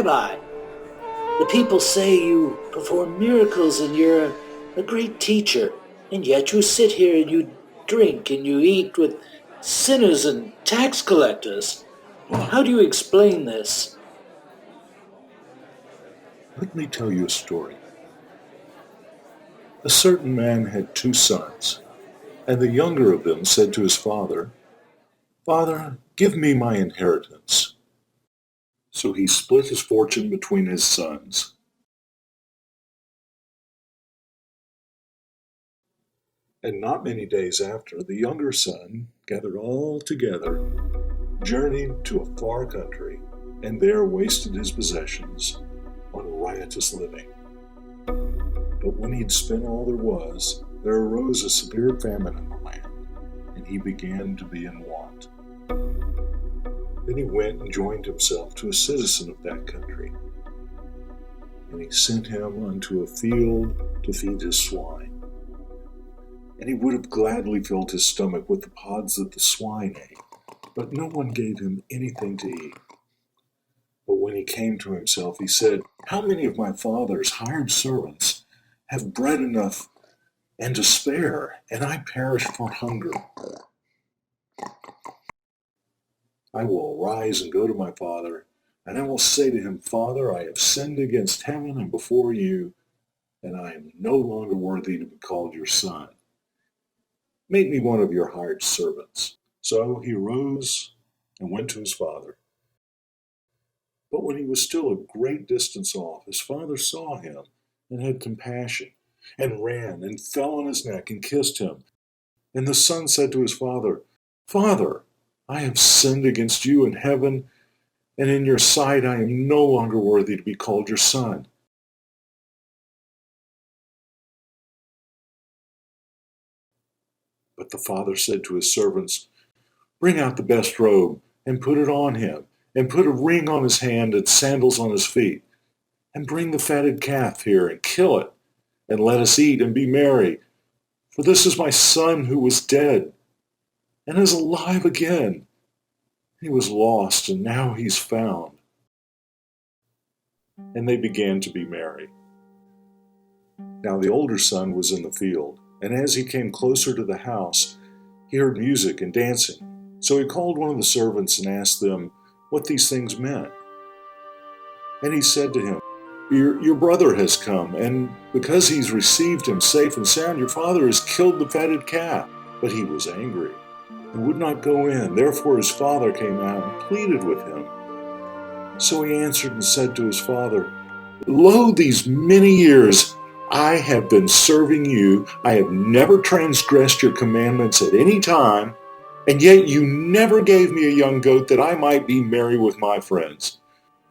Rabbi, the people say you perform miracles and you're a great teacher, and yet you sit here and you drink and you eat with sinners and tax collectors. How do you explain this? Let me tell you a story. A certain man had 2 sons, and the younger of them said to his father, "Father, give me my inheritance." So he split his fortune between his sons. And not many days after, the younger son gathered all together, journeyed to a far country, and there wasted his possessions on riotous living. But when he'd spent all there was, there arose a severe famine in the land, and he began to be in want. Then he went and joined himself to a citizen of that country, and he sent him unto a field to feed his swine. And he would have gladly filled his stomach with the pods that the swine ate, but no one gave him anything to eat. But when he came to himself, he said, "How many of my father's hired servants have bread enough and to spare, and I perish for hunger? I will arise and go to my father, and I will say to him, Father, I have sinned against heaven and before you, and I am no longer worthy to be called your son. Make me one of your hired servants." So he arose and went to his father. But when he was still a great distance off, his father saw him and had compassion, and ran and fell on his neck and kissed him. And the son said to his father, "Father, I have sinned against you in heaven, and in your sight I am no longer worthy to be called your son." But the father said to his servants, "Bring out the best robe and put it on him, and put a ring on his hand and sandals on his feet. And bring the fatted calf here and kill it, and let us eat and be merry. For this is my son who was dead and is alive again. He was lost and now he's found." And they began to be merry. Now the older son was in the field, and as he came closer to the house, he heard music and dancing. So he called one of the servants and asked them what these things meant. And he said to him, Your brother has come, and because he's received him safe and sound, your father has killed the fatted calf." But he was angry and would not go in. Therefore his father came out and pleaded with him. So he answered and said to his father, "Lo, these many years I have been serving you. I have never transgressed your commandments at any time, and yet you never gave me a young goat that I might be merry with my friends.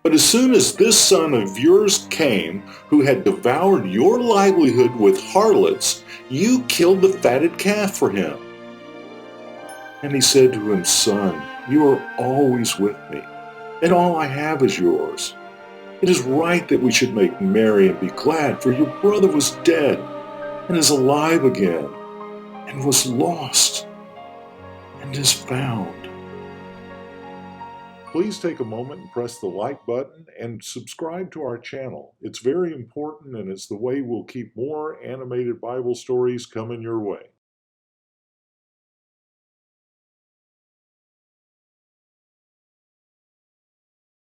But as soon as this son of yours came, who had devoured your livelihood with harlots, you killed the fatted calf for him." And he said to him, "Son, you are always with me, and all I have is yours. It is right that we should make merry and be glad, for your brother was dead and is alive again, and was lost and is found." Please take a moment and press the like button and subscribe to our channel. It's very important, and it's the way we'll keep more animated Bible stories coming your way.